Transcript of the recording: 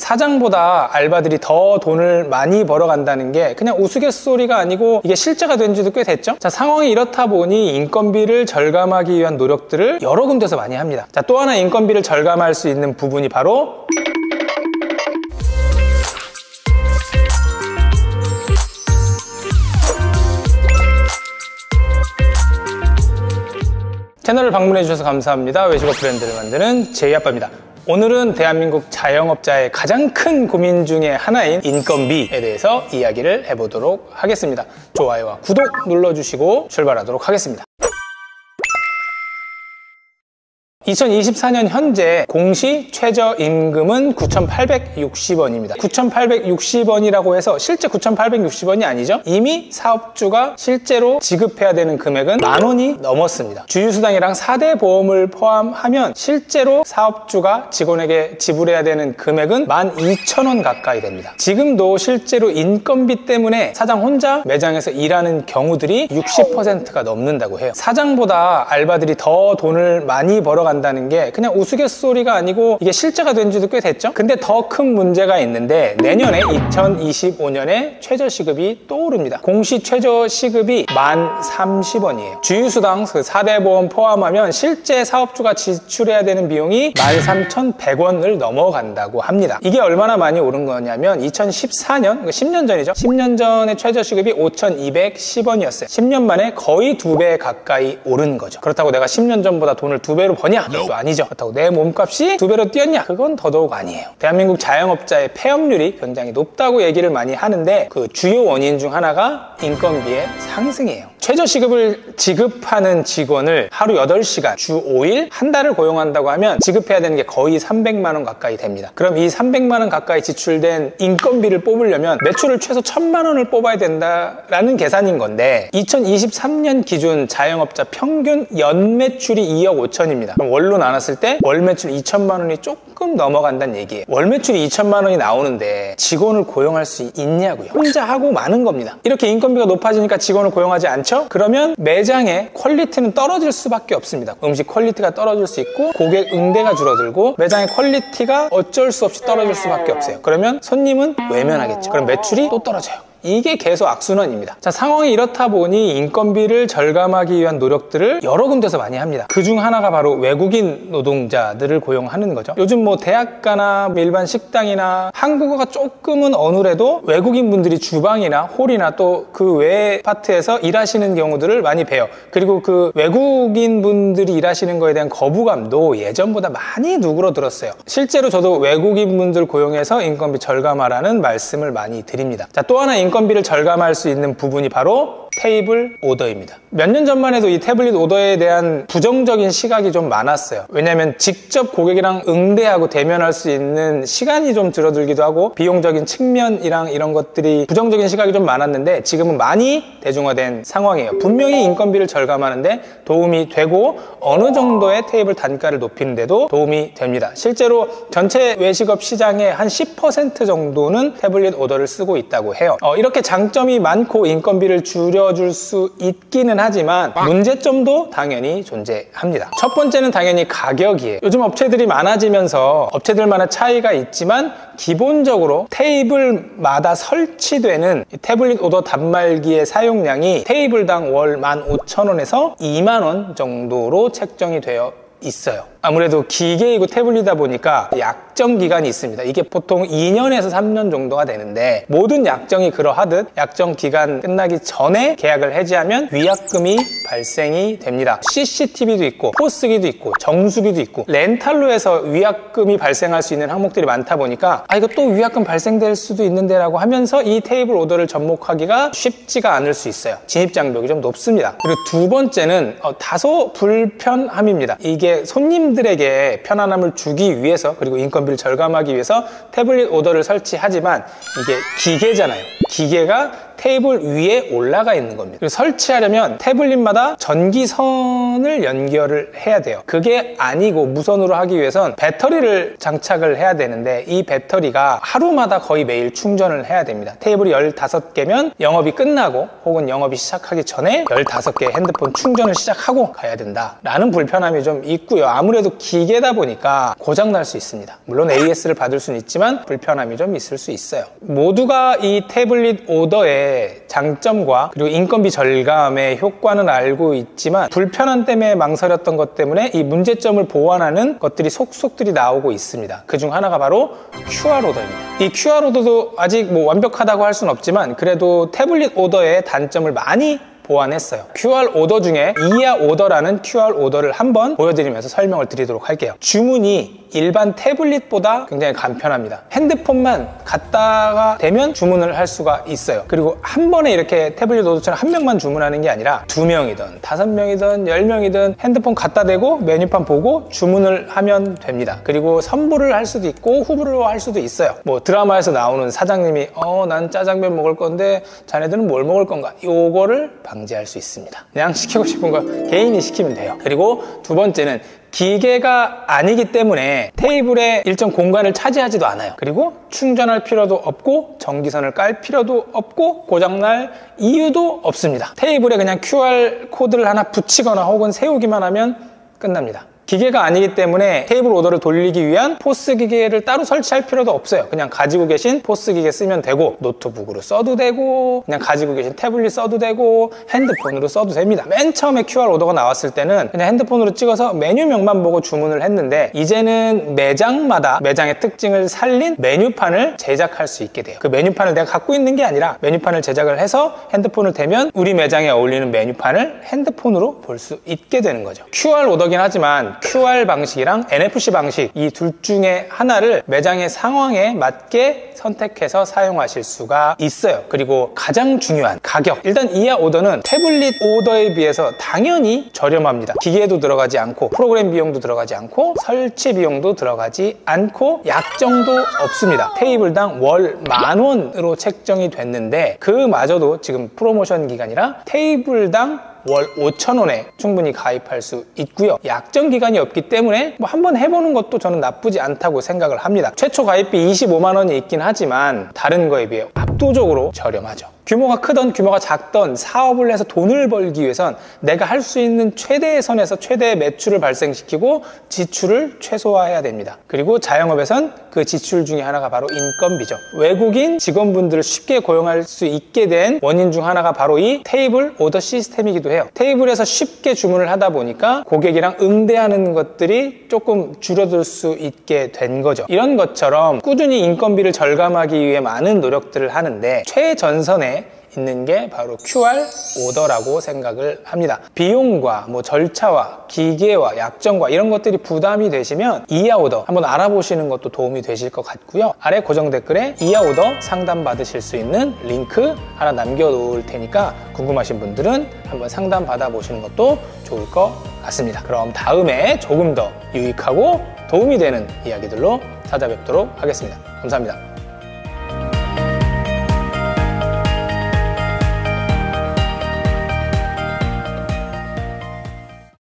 사장보다 알바들이 더 돈을 많이 벌어간다는 게 그냥 우스갯소리가 아니고 이게 실제가 된 지도 꽤 됐죠. 자, 상황이 이렇다 보니 인건비를 절감하기 위한 노력들을 여러 군데서 많이 합니다. 자, 또 하나 인건비를 절감할 수 있는 부분이 바로 채널을 방문해 주셔서 감사합니다. 외식업 브랜드를 만드는 제이아빠입니다. 오늘은 대한민국 자영업자의 가장 큰 고민 중에 하나인 인건비에 대해서 이야기를 해보도록 하겠습니다. 좋아요와 구독 눌러주시고 출발하도록 하겠습니다. 2024년 현재 공시 최저임금은 9,860원입니다. 9,860원이라고 해서 실제 9,860원이 아니죠. 이미 사업주가 실제로 지급해야 되는 금액은 10,000원이 넘었습니다. 주유수당이랑 4대 보험을 포함하면 실제로 사업주가 직원에게 지불해야 되는 금액은 12,000원 가까이 됩니다. 지금도 실제로 인건비 때문에 사장 혼자 매장에서 일하는 경우들이 60%가 넘는다고 해요. 사장보다 알바들이 더 돈을 많이 벌어간다는 게 그냥 우스갯소리가 아니고 이게 실제가 된 지도 꽤 됐죠. 근데 더 큰 문제가 있는데 내년에 2025년에 최저시급이 또 오릅니다. 공시 최저시급이 1030원이에요. 주유수당 4대 보험 포함하면 실제 사업주가 지출해야 되는 비용이 13,100원을 넘어간다고 합니다. 이게 얼마나 많이 오른 거냐면 2014년, 10년 전이죠. 10년 전에 최저시급이 5,210원이었어요. 10년 만에 거의 2배 가까이 오른 거죠. 그렇다고 내가 10년 전보다 돈을 2배로 버냐? 그것도 아니죠. 그렇다고 내 몸값이 2배로 뛰었냐? 그건 더더욱 아니에요. 대한민국 자영업자의 폐업률이 굉장히 높다고 얘기를 많이 하는데 그 주요 원인 중 하나가 인건비의 상승이에요. 최저시급을 지급하는 직원을 하루 8시간, 주 5일, 한 달을 고용한다고 하면 지급해야 되는 게 거의 300만 원 가까이 됩니다. 그럼 이 300만 원 가까이 지출된 인건비를 뽑으려면 매출을 최소 1,000만 원을 뽑아야 된다라는 계산인 건데 2023년 기준 자영업자 평균 연매출이 2억 5천입니다. 그럼 월로 나눴을 때 월 매출 2천만 원이 조금 넘어간다는 얘기예요. 월 매출이 2천만 원이 나오는데 직원을 고용할 수 있냐고요. 혼자 하고 마는 겁니다. 이렇게 인건비가 높아지니까 직원을 고용하지 않죠? 그러면 매장의 퀄리티는 떨어질 수밖에 없습니다. 음식 퀄리티가 떨어질 수 있고 고객 응대가 줄어들고 매장의 퀄리티가 어쩔 수 없이 떨어질 수밖에 없어요. 그러면 손님은 외면하겠죠. 그럼 매출이 또 떨어져요. 이게 계속 악순환입니다. 자, 상황이 이렇다 보니 인건비를 절감하기 위한 노력들을 여러 군데서 많이 합니다. 그중 하나가 바로 외국인 노동자들을 고용하는 거죠. 요즘 뭐 대학가나 일반 식당이나 한국어가 조금은 어눌해도 외국인 분들이 주방이나 홀이나 또 그 외 파트에서 일하시는 경우들을 많이 봬요. 그리고 그 외국인 분들이 일하시는 거에 대한 거부감도 예전보다 많이 누그러들었어요. 실제로 저도 외국인 분들 고용해서 인건비 절감하라는 말씀을 많이 드립니다. 자, 또 하나 인건비를 절감할 수 있는 부분이 바로 테이블 오더입니다. 몇 년 전만 해도 이 태블릿 오더에 대한 부정적인 시각이 좀 많았어요. 왜냐하면 직접 고객이랑 응대하고 대면할 수 있는 시간이 좀 줄어들기도 하고 비용적인 측면이랑 이런 것들이 부정적인 시각이 좀 많았는데 지금은 많이 대중화된 상황이에요. 분명히 인건비를 절감하는데 도움이 되고 어느 정도의 테이블 단가를 높이는 데도 도움이 됩니다. 실제로 전체 외식업 시장의 한 10% 정도는 태블릿 오더를 쓰고 있다고 해요. 이렇게 장점이 많고 인건비를 줄여줄 수 있기는 하지만 문제점도 당연히 존재합니다. 첫 번째는 당연히 가격이에요. 요즘 업체들이 많아지면서 업체들마다 차이가 있지만 기본적으로 테이블마다 설치되는 태블릿 오더 단말기의 사용량이 테이블당 월 15,000원에서 2만 원 정도로 책정이 되어 있어요. 아무래도 기계이고 태블릿이다 보니까 약정 기간이 있습니다. 이게 보통 2년에서 3년 정도가 되는데 모든 약정이 그러하듯 약정 기간 끝나기 전에 계약을 해지하면 위약금이 발생이 됩니다. CCTV도 있고 포스기도 있고 정수기도 있고 렌탈로 해서 위약금이 발생할 수 있는 항목들이 많다 보니까 이거 또 위약금 발생될 수도 있는데 라고 하면서 이 테이블 오더를 접목하기가 쉽지가 않을 수 있어요. 진입장벽이 좀 높습니다. 그리고 두 번째는 다소 불편함입니다. 이게 손님들에게 편안함을 주기 위해서 그리고 인건비를 절감하기 위해서 태블릿 오더를 설치하지만 이게 기계잖아요. 기계가 테이블 위에 올라가 있는 겁니다. 그리고 설치하려면 태블릿마다 전기선을 연결을 해야 돼요. 그게 아니고 무선으로 하기 위해선 배터리를 장착을 해야 되는데 이 배터리가 하루마다 거의 매일 충전을 해야 됩니다. 테이블이 15개면 영업이 끝나고 혹은 영업이 시작하기 전에 15개 핸드폰 충전을 시작하고 가야 된다라는 불편함이 좀 있고요. 아무래도 기계다 보니까 고장날 수 있습니다. 물론 AS를 받을 수는 있지만 불편함이 좀 있을 수 있어요. 모두가 이 태블릿 오더의 장점과 그리고 인건비 절감의 효과는 알고 있지만 불편함 때문에 망설였던 것 때문에 이 문제점을 보완하는 것들이 속속들이 나오고 있습니다. 그중 하나가 바로 QR 오더입니다. 이 QR 오더도 아직 뭐 완벽하다고 할 수는 없지만 그래도 태블릿 오더의 단점을 많이 보완했어요. QR 오더 중에 이야 오더라는 QR 오더를 한번 보여드리면서 설명을 드리도록 할게요. 주문이 일반 태블릿보다 굉장히 간편합니다. 핸드폰만 갖다가 대면 주문을 할 수가 있어요. 그리고 한 번에 이렇게 태블릿 오더처럼 한 명만 주문하는 게 아니라 2명이든 5명이든 10명이든 핸드폰 갖다 대고 메뉴판 보고 주문을 하면 됩니다. 그리고 선불을 할 수도 있고 후불을 할 수도 있어요. 뭐 드라마에서 나오는 사장님이 난 짜장면 먹을 건데 자네들은 뭘 먹을 건가? 요거를 방지할 수 있습니다. 그냥 시키고 싶은 거 개인이 시키면 돼요. 그리고 두 번째는 기계가 아니기 때문에 테이블에 일정 공간을 차지하지도 않아요. 그리고 충전할 필요도 없고 전기선을 깔 필요도 없고 고장날 이유도 없습니다. 테이블에 그냥 QR 코드를 하나 붙이거나 혹은 세우기만 하면 끝납니다. 기계가 아니기 때문에 테이블 오더를 돌리기 위한 포스 기계를 따로 설치할 필요도 없어요. 그냥 가지고 계신 포스 기계 쓰면 되고 노트북으로 써도 되고 그냥 가지고 계신 태블릿 써도 되고 핸드폰으로 써도 됩니다. 맨 처음에 QR 오더가 나왔을 때는 그냥 핸드폰으로 찍어서 메뉴명만 보고 주문을 했는데 이제는 매장마다 매장의 특징을 살린 메뉴판을 제작할 수 있게 돼요. 그 메뉴판을 내가 갖고 있는 게 아니라 메뉴판을 제작을 해서 핸드폰을 대면 우리 매장에 어울리는 메뉴판을 핸드폰으로 볼 수 있게 되는 거죠. QR 오더긴 하지만 QR 방식이랑 NFC 방식 이 둘 중에 하나를 매장의 상황에 맞게 선택해서 사용하실 수가 있어요. 그리고 가장 중요한 가격. 일단 이야 오더는 태블릿 오더에 비해서 당연히 저렴합니다. 기계도 들어가지 않고 프로그램 비용도 들어가지 않고 설치 비용도 들어가지 않고 약정도 없습니다. 테이블당 월 10,000원으로 책정이 됐는데 그마저도 지금 프로모션 기간이라 테이블당 월 5,000원에 충분히 가입할 수 있고요. 약정 기간이 없기 때문에 뭐 한번 해보는 것도 저는 나쁘지 않다고 생각을 합니다. 최초 가입비 25만 원이 있긴 하지만 다른 거에 비해 압도적으로 저렴하죠. 규모가 크던 규모가 작던 사업을 해서 돈을 벌기 위해선 내가 할 수 있는 최대의 선에서 최대의 매출을 발생시키고 지출을 최소화해야 됩니다. 그리고 자영업에선 그 지출 중에 하나가 바로 인건비죠. 외국인 직원분들을 쉽게 고용할 수 있게 된 원인 중 하나가 바로 이 테이블 오더 시스템이기도 해요. 테이블에서 쉽게 주문을 하다 보니까 고객이랑 응대하는 것들이 조금 줄어들 수 있게 된 거죠. 이런 것처럼 꾸준히 인건비를 절감하기 위해 많은 노력들을 하는데 최전선에 있는 게 바로 QR 오더라고 생각을 합니다. 비용과 뭐 절차와 기계와 약정과 이런 것들이 부담이 되시면 이야 오더 한번 알아보시는 것도 도움이 되실 것 같고요. 아래 고정 댓글에 이야 오더 상담 받으실 수 있는 링크 하나 남겨놓을 테니까 궁금하신 분들은 한번 상담 받아보시는 것도 좋을 것 같습니다. 그럼 다음에 조금 더 유익하고 도움이 되는 이야기들로 찾아뵙도록 하겠습니다. 감사합니다.